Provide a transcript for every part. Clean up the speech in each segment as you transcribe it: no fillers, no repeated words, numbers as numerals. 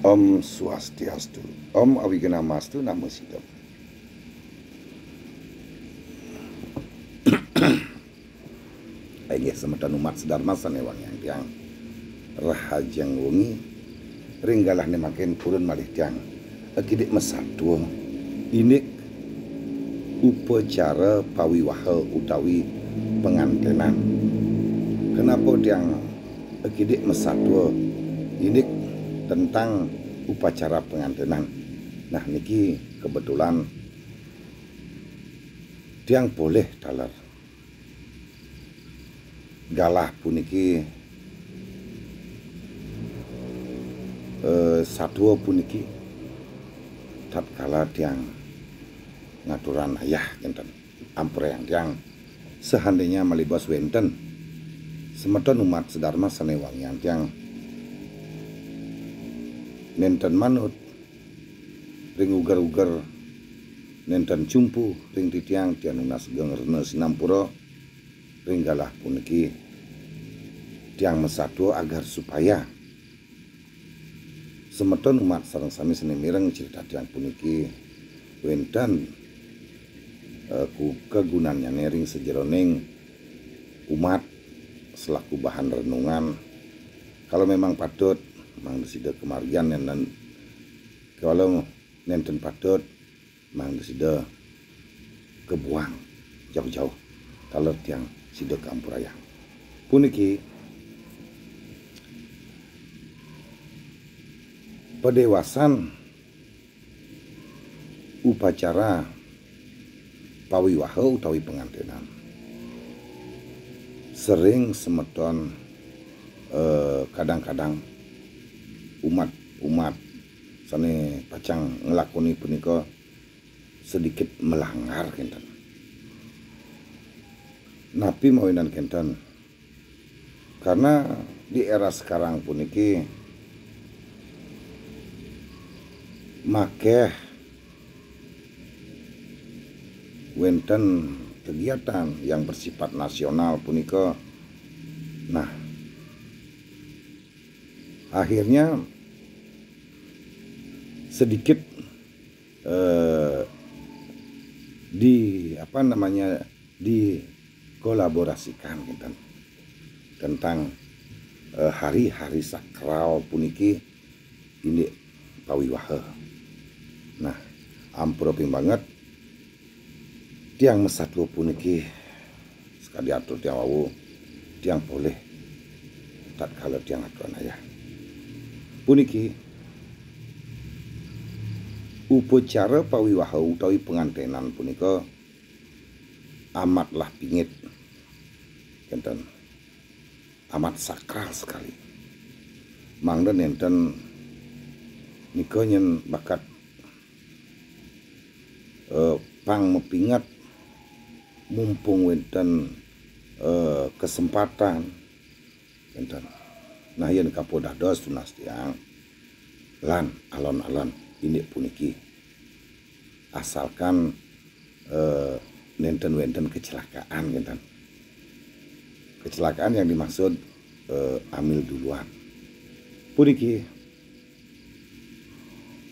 Om Swastiastu. Om Awigenamastu Namo Sidam. Ayo semeton umat sedharma sanewang yang rahajang wengi ringgalah nemaken purun malih tiang akidik mesatwa inik upacara pawiwaha utawi pengantenan. Kenapa tiang akidik mesatwa inik tentang upacara pengantenan. Nah niki kebetulan tiang boleh talar galah puniki satwa puniki tatkala tiang ngaturan ayah enten ampura yang tiang sehandainya malibas wenten semeton umat sedharma sanewang yang tiang nenten manut ring ugar-ugar nenten cumpu ring titiang tiang nunas gengerna sinampura ringgalah puniki tiang mesatwa agar supaya semeton umat sareng sami senemireng cerita tiang puniki wenten ku kegunaannya ring sejeroning umat selaku bahan renungan. Kalau memang patut mang desida kemargian dan kalau nenten patut mang desida kebuang jauh-jauh kalau tiang sida kampuraya puniki pedewasan upacara pawiwaha utawi pengantenan sering semeton kadang-kadang umat sane pacang ngelakoni punika sedikit melanggar kenten. Napi mawinan kenten karena di era sekarang puniki makeh wenten kegiatan yang bersifat nasional punika. Nah, akhirnya sedikit dikolaborasikan gitu, tentang hari-hari sakral puniki ini pawiwaha. Nah, ampura ping banget tiang mesatwa puniki sekali atur tiang wawu tiang boleh tatkala tiang aturan ayah puniki upacara pawiwaha utawi pengantenan punika amatlah pingit enten amat sakral sekali. Mangda nenten nika nyen bakat pang mepingat mumpung wenten kesempatan enten. Nah yen kapodados tunas tiang lan alon-alon ini puniki asalkan nenten kecelakaan enten. Kecelakaan yang dimaksud amil duluan puniki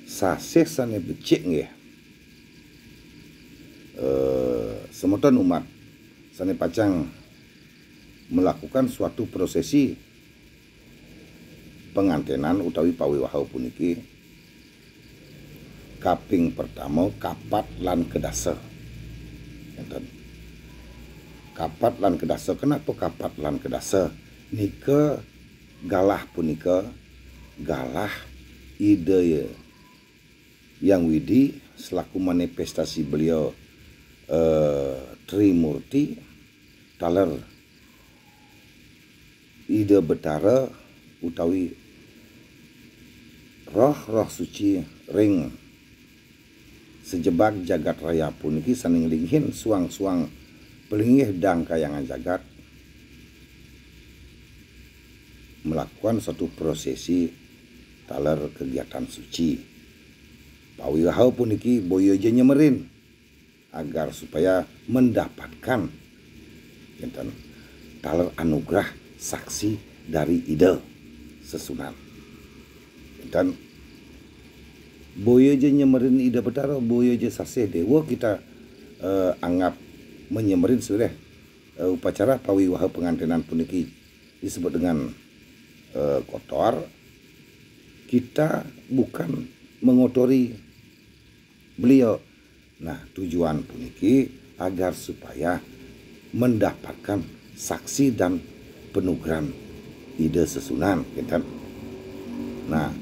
sasih sane becik nggih semeton umat sane pacang melakukan suatu prosesi pengantenan utawi pawiwaha puniki kaping pertama kapat lan kedasa enten. Kapat lan kedasa. Kenapa kapat lan kedasa? Nika galah punika galah ide yang widi selaku manifestasi beliau Trimurti taler ide betara utawi roh suci ring sejebak jagat raya puniki saning linghin suang-suang pelingih dang kayangan jagat melakukan suatu prosesi taler kegiatan suci pawiwaha puniki boyo je nyemerin agar supaya mendapatkan enten taler anugerah saksi dari ide sesunan. Dan boyo je nyemerin ida betara, boyo je sasih dewa kita anggap menyemerin sudah upacara pawiwaha pengantinan puniki disebut dengan kotor. Kita bukan mengotori beliau. Nah, tujuan puniki agar supaya mendapatkan saksi dan penugaran ide sesunan, gitu. Nah,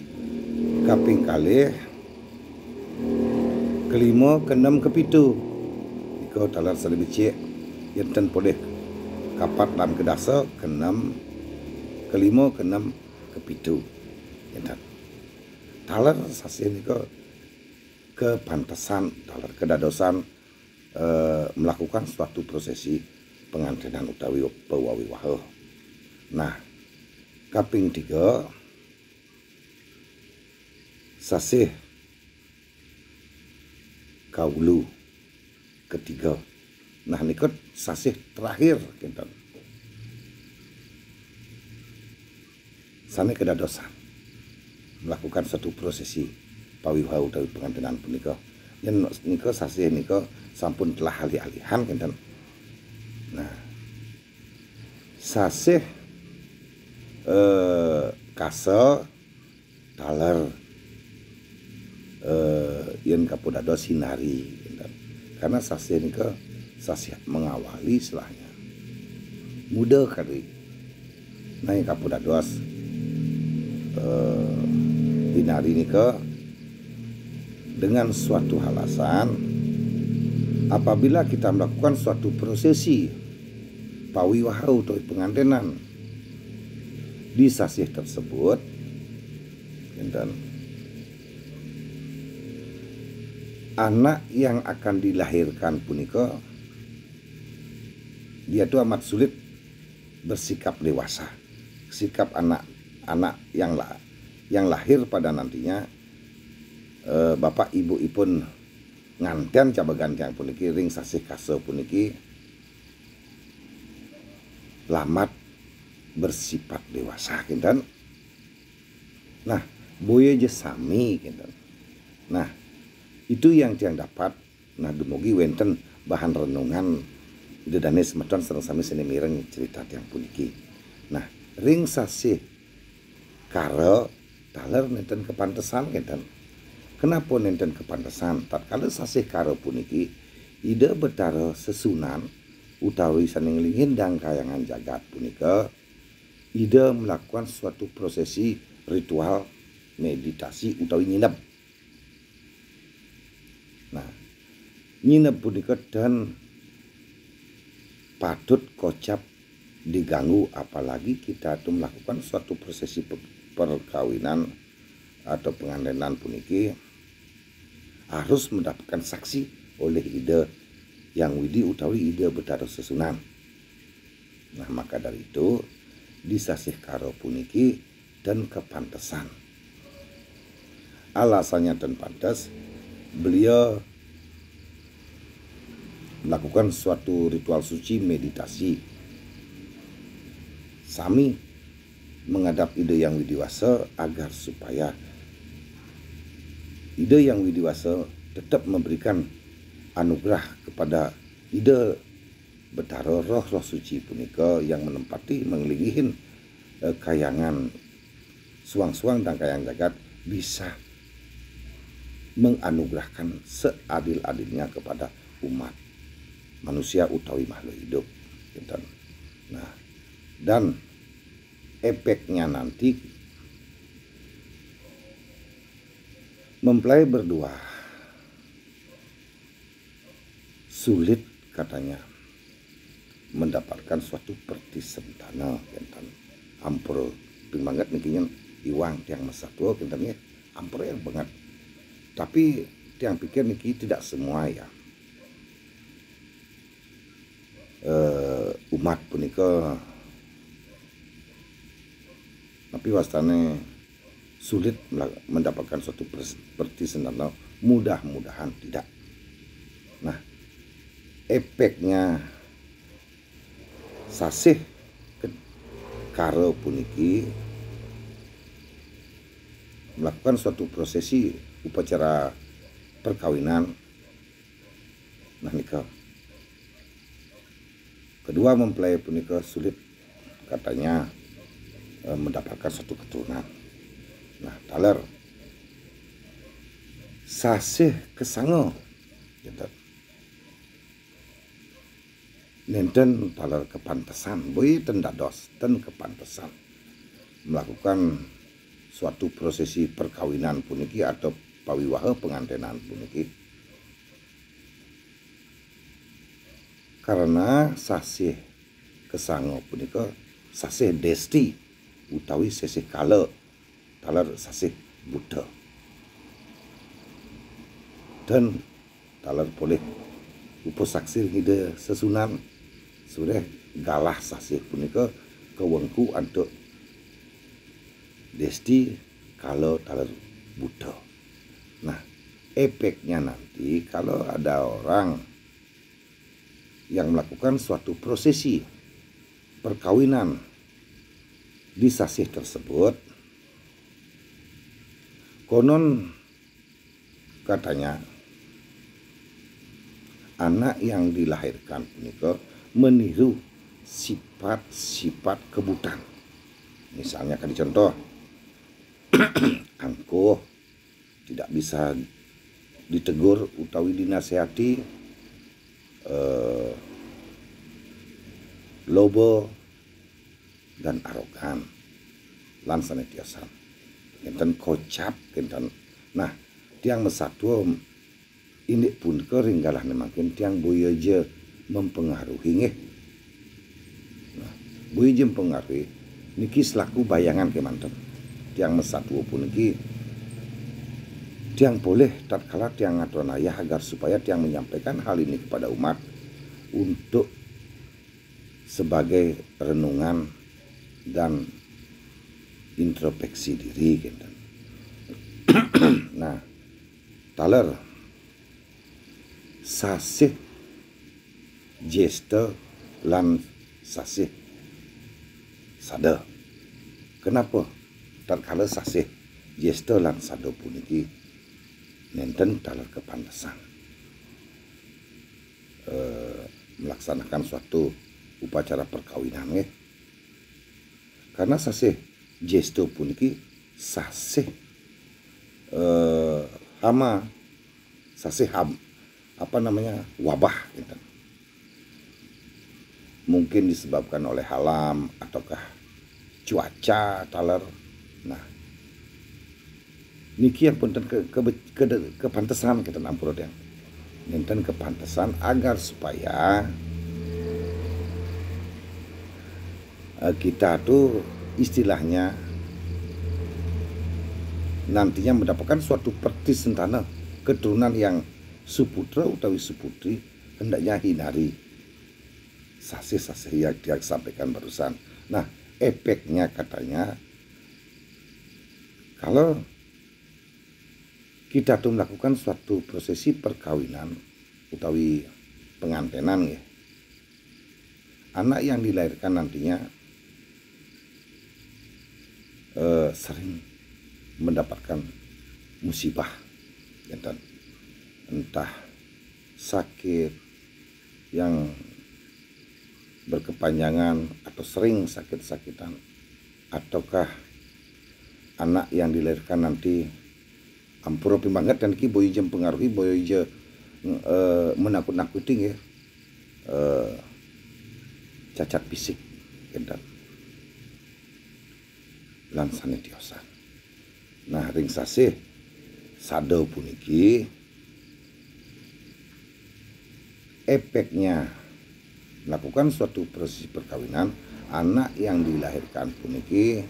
kaping kalih kelima, keenam, kepitu. Iko talar salibicik yenten boleh kapat dan kedasa, keenam, kelima, keenam, kepitu. Yenten. Talar sasih niko kepantasan, talar kedadosan melakukan suatu prosesi pengantinan utawi pawiwaha. Nah, kaping 3 sasih kaulu ketiga. Nah, nikot sasih terakhir kinten. Sane kedadosan melakukan suatu prosesi pawiwaha utawi pengantinan punika. Yen nika sasih nika sampun telah alih-alihan kinten. Nah, sasih kasa taler yen kapudados sinari kinten. Karena sasih nika sasih mengawali selahnya muda kali. Nah, yang kapudados hinari nika dengan suatu alasan apabila kita melakukan suatu prosesi pawiwaha atau pengantinan di sasih tersebut, dan anak yang akan dilahirkan punika dia itu amat sulit bersikap dewasa. Sikap anak yang lahir pada nantinya bapak ibu ipun nganten cabagan yang puniki ring sasih kasa puniki lamat bersifat dewasa kinten. Nah, boyo je sami kinten. Nah, itu yang dapat. Nah, dumugi wenten bahan renungan dedane semeton sareng sami seni mireng cerita tiang puniki. Nah, ring sasih karo taler nenten kepantesan kinten. Kenapa nenten kepantesan? Tatkala sasih karo puniki ide betara sesunan utawi saning lingindang kayangan jagat punika ide melakukan suatu prosesi ritual meditasi utawi nyinep. Nah, nyinep punika dan patut kocap diganggu apalagi kita itu melakukan suatu prosesi perkawinan atau pengantinan puniki harus mendapatkan saksi oleh ide yang widi utawi ide betara sesunan. Nah, maka dari itu disasih karo puniki dan kepantesan. Alasannya dan pantas beliau melakukan suatu ritual suci meditasi sami menghadap ide yang widiwasa agar supaya ide yang widiwasa tetap memberikan anugerah kepada ide betara roh-roh suci punika yang menempati mengelilingi kayangan suang-suang dan kayang jagat bisa menganugerahkan seadil-adilnya kepada umat manusia utawi makhluk hidup. Nah, dan efeknya nanti mempelai berdua sulit katanya mendapatkan suatu pertisentana kinten. Ampur banget nikinya iwang tiang masa tua kintennya ampur yang banget. Tapi tiang pikir niki tidak semua ya. Umat punika tapi wastane sulit mendapatkan suatu pertisentana, mudah-mudahan tidak. Nah, efeknya sasih karo puniki melakukan suatu prosesi upacara perkawinan. Nah nika kedua mempelai punika sulit katanya mendapatkan satu keturunan. Nah taler sasih kesango gitu. Nenten taler kepantesan, boy tendados ten kepantesan melakukan suatu prosesi perkawinan puniki atau pawiwaha pengantenan puniki. Karena sasih kesango punika sasih desti utawi sesih kala taler sasih Buddha. Dan taler boleh upasaksir hide sesunan sudah galah sasih punika kewengku untuk desti kalau taler Buddha. Nah, efeknya nanti kalau ada orang yang melakukan suatu prosesi perkawinan di sasih tersebut, konon katanya anak yang dilahirkan punika meniru sifat-sifat kebutan. Misalnya kan contoh angkuh, tidak bisa ditegur utawi dinasehati, lobo dan arogan lan sanetiasan enten kocap enten. Nah tiang mesatu ini pun keringgalah nemakin tiang boyeje mempengaruhi nggih. Nah boyeje mempengaruhi niki selaku bayangan kemanten tiang mesatu pun niki tiang boleh tatkala tiang ngaturan ayah agar supaya tiang menyampaikan hal ini kepada umat untuk sebagai renungan dan introspeksi diri gitu. Nah, taler sasih jesta lan sasih sada. Kenapa? Tatkala sasih jesta lan sada puniki nenten taler kepantesan melaksanakan suatu upacara perkawinan nggih. Karena sasih jesta puniki sasih hama, sasih wabah gitu. Mungkin disebabkan oleh alam ataukah cuaca taler. Nah niki yang punten kepantesan kita nampur yang nenten kepantesan agar supaya kita tuh istilahnya nantinya mendapatkan suatu pertisentana keturunan yang suputra utawi suputri hendaknya hindari sasih-sasih yang dia sampaikan barusan. Nah efeknya katanya kalau kita tuh melakukan suatu prosesi perkawinan utawi pengantenan ya, anak yang dilahirkan nantinya sering mendapatkan musibah entah sakit yang berkepanjangan atau sering sakit-sakitan, ataukah anak yang dilahirkan nanti ampura pimanget dan ki boyo jem pengaruhi boyo je menakut-nakuti ya, cacat fisik dan lan sanetiosan. Nah ring sasih sado puniki efeknya melakukan suatu proses perkawinan anak yang dilahirkan puniki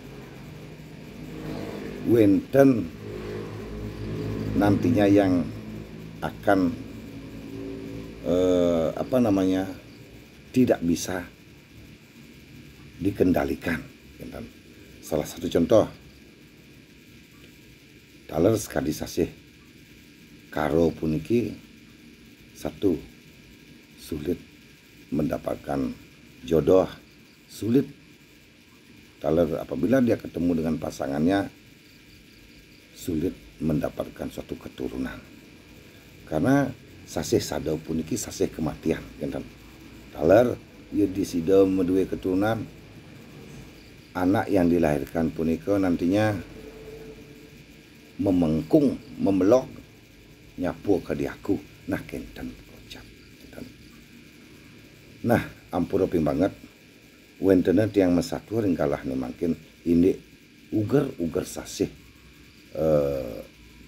wenten nantinya yang akan tidak bisa dikendalikan. Salah satu contoh taler sekali sasih karo puniki satu sulit mendapatkan jodoh, sulit taler apabila dia ketemu dengan pasangannya sulit mendapatkan suatu keturunan. Karena sasih sadau puniki sasih kematian, kinten. Taler ia disida medue keturunan, anak yang dilahirkan punika nantinya memengkung, membelok, nyapu ke diaku. Nah, kinten kocap. Kinten. Nah, ampura ping banget. Wentene tiang mesatu ringkalah nih makin ini uger sasih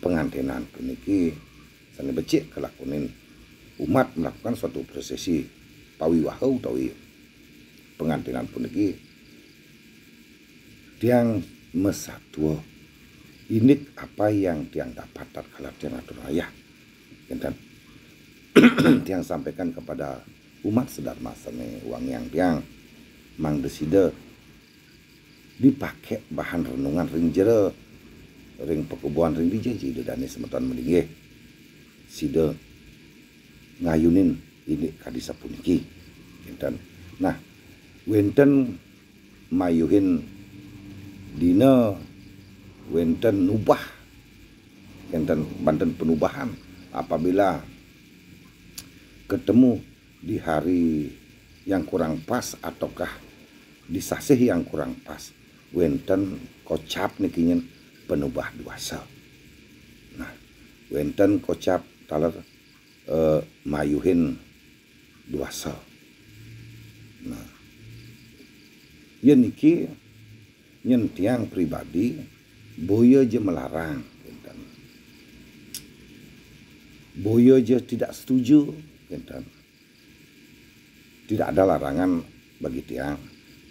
pengantinan puniki sane becik kelakunin umat melakukan suatu prosesi pawiwahau utawi pengantinan puniki tiang mesatu ini apa yang tiang dapat tatkala tiang atur ayah kinten tiang sampaikan kepada umat sedharma sane uang yang tiang mang deside dipakai bahan renungan ring jere ring pekubuan ring dijaji dani semeton melinggih side ngayunin ini kadisa puniki kinten. Nah, wenten mayuhin dina wenten nubah kinten banten penubahan apabila ketemu di hari yang kurang pas ataukah di sasih yang kurang pas wenten kocap nikinyen penubah duasa. Nah, wenten kocap taler mayuhin duasa. Nah, yen niki nyen tiang pribadi boyo je melarang kinten. Boyo je tidak setuju kinten. Tidak ada larangan bagi tiang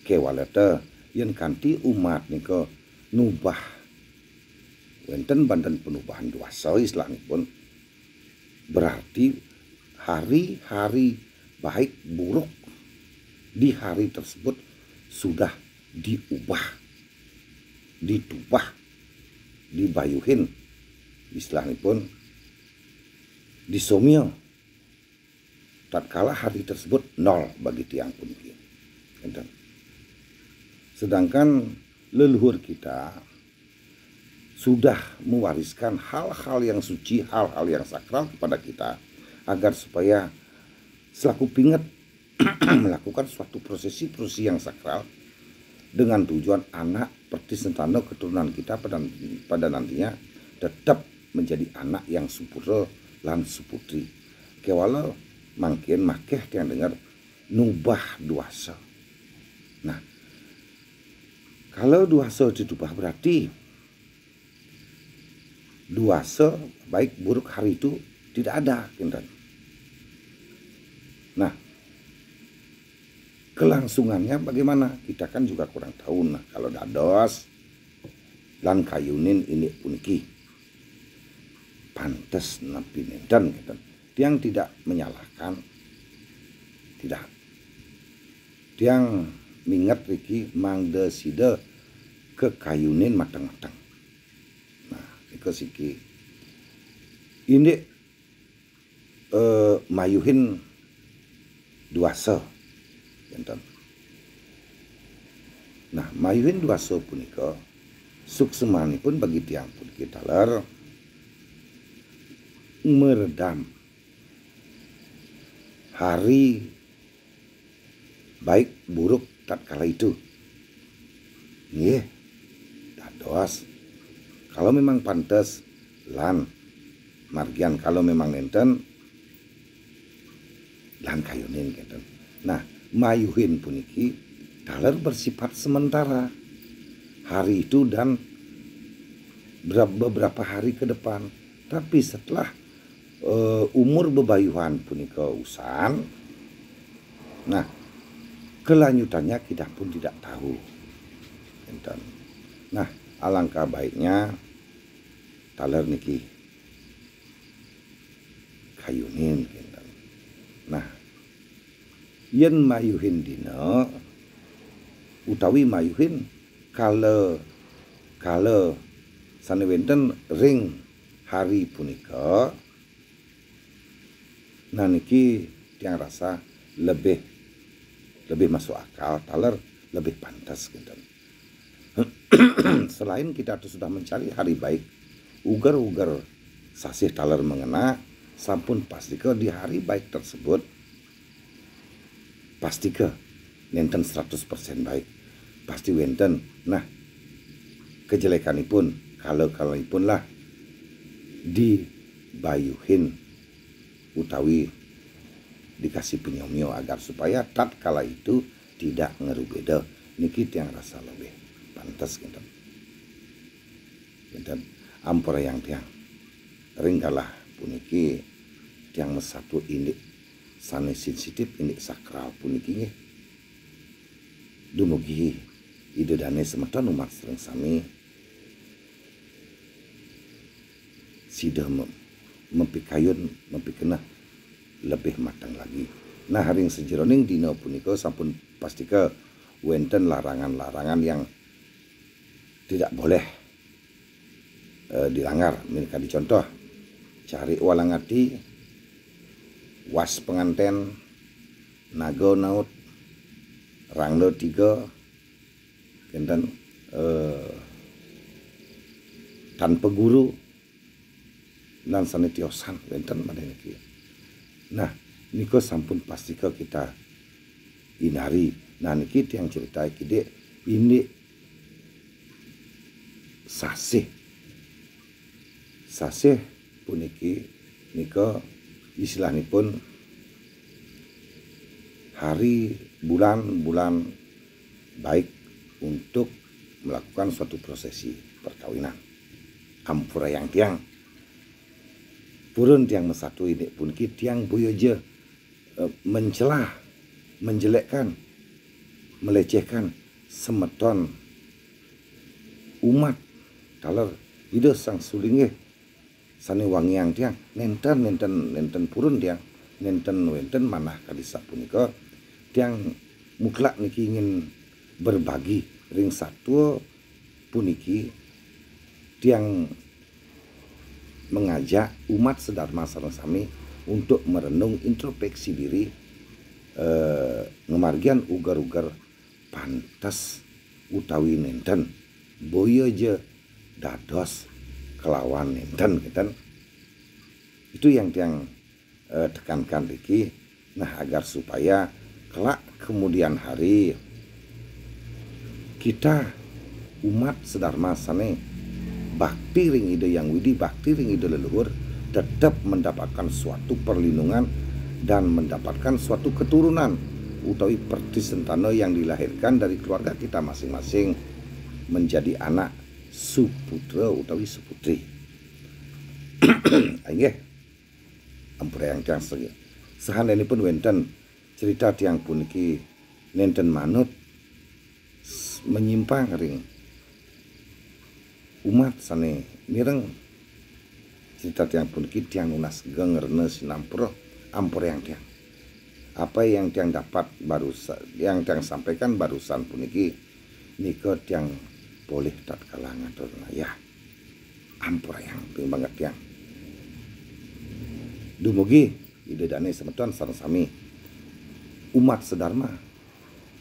kewalete yen kanti umat nika nubah wenten banten penubahan duasa istilahipun berarti hari-hari baik buruk di hari tersebut sudah diubah, ditubah, dibayuhin istilahipun disomio tatkala hari tersebut nol bagi tiang puniki. Sedangkan leluhur kita sudah mewariskan hal-hal yang suci, hal-hal yang sakral kepada kita agar supaya selaku pinget melakukan suatu prosesi-prosesi yang sakral dengan tujuan anak pertisentana keturunan kita pada nantinya tetap menjadi anak yang supura lan suputri. Kewala mangkin makeh yang dengar nubah duasa. Nah, kalau duasa ditubah berarti duasa baik buruk hari itu tidak ada, kinten. Nah, kelangsungannya bagaimana? Kita kan juga kurang tahu. Nah, kalau dados lan kayunin ini puniki pantes napi nenten, kinten. Tiang tidak menyalahkan, tidak. Tiang minget riki mangde side kekayunin matang-matang. Nah, siki ini mayuhin duasa, kinten. Nah, mayuhin duasa punika suksemanipun bagi tiang puniki taler meredam hari baik buruk tatkala itu. Nggih, dados kalau memang pantas lan margian kalau memang nenten lan kayunin kinten. Nah, mayuhin puniki taler bersifat sementara hari itu dan beberapa hari ke depan. Tapi setelah umur bebayuhan punika usan, nah kelanjutannya kita pun tidak tahu. Nah, alangkah baiknya taler niki kayunin. Nah, yen mayuhin dina utawi mayuhin kala sanewenten ring hari punika. Nah, niki tiang rasa lebih masuk akal, taler lebih pantas gitu. Selain kita sudah mencari hari baik ugar-ugar sasih taler mengena sampun pastike di hari baik tersebut pastike nenten 100% baik. Pasti wenten nah kejelekanipun kalau-kalipun lah dibayuhin utawi dikasih penyomyo agar supaya tatkala itu tidak ngerubeda niki tiang rasa lebih pantas gitu. Dan ampura yang tiang ringgalah puniki tiang mesatu indik sane sensitif indik sakral puniki nggih. Dumugi ide dane semeton umat sereng sami sidah mempikayun mempikena lebih matang lagi. Nah haring sejeroning dina punika sampun pastika wenten larangan-larangan yang tidak boleh dilanggar. Mereka dicontoh cari walangati, was penganten, nago naut, ranglo 3, kenten tanpa guru dan sanitiosan wenten madene kieu. Nah, niko sampun pastika kita inari. Nah niki yang cerita kide ini sasih puniki niko istilahipun hari bulan baik untuk melakukan suatu prosesi perkawinan. Ampura yang tiang purun tiang mesatu ini pun tiang boyoje mencela, menjelekkan, melecehkan semeton umat taler ide sang sulinge sane wangiang tiang nenten purun tiang nenten wenten manah kadisa punika tiang mutlak niki ingin berbagi ring satu puniki tiang mengajak umat sedharma sareng sami untuk merenung introspeksi diri ngemargian ugar-ugar pantas utawi nenten boyo je dados kelawan nenten gitu. Itu yang tiang tekankan iki. Nah agar supaya kelak kemudian hari kita umat sedharma sane bakti ring ide yang widi, bakti ring ide leluhur tetap mendapatkan suatu perlindungan dan mendapatkan suatu keturunan utawi pertisentana yang dilahirkan dari keluarga kita masing-masing menjadi anak suputra utawi suputri. Nggih. Ampura yang tiang sahandanipun wenten cerita tiang puniki nenten manut menyimpang ring umat sane mireng cerita tiang puniki tiang nunas gengrene sinampura ampura yang tiang. Apa yang tiang dapat yang tiang sampaikan barusan puniki nika tiang boleh tatkala ngatur ya ampura yang ping banget tiang. Dumugi ide dane semeton sareng sami umat sedharma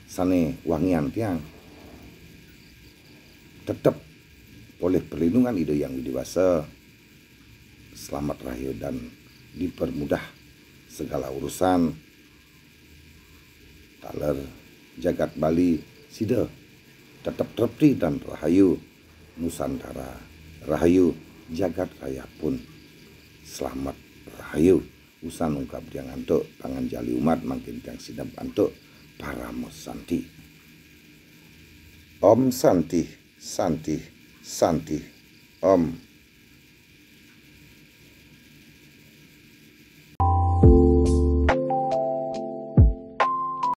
sane wangian tiang tetap oleh perlindungan ide yang dewasa selamat rahayu dan dipermudah segala urusan taler jagat Bali sida tetap terpti dan rahayu Nusantara rahayu jagat raya pun selamat rahayu usan ungkap diang antuk tangan jali umat makin tiang sidap antuk paramos santi. Om santi santi santi Om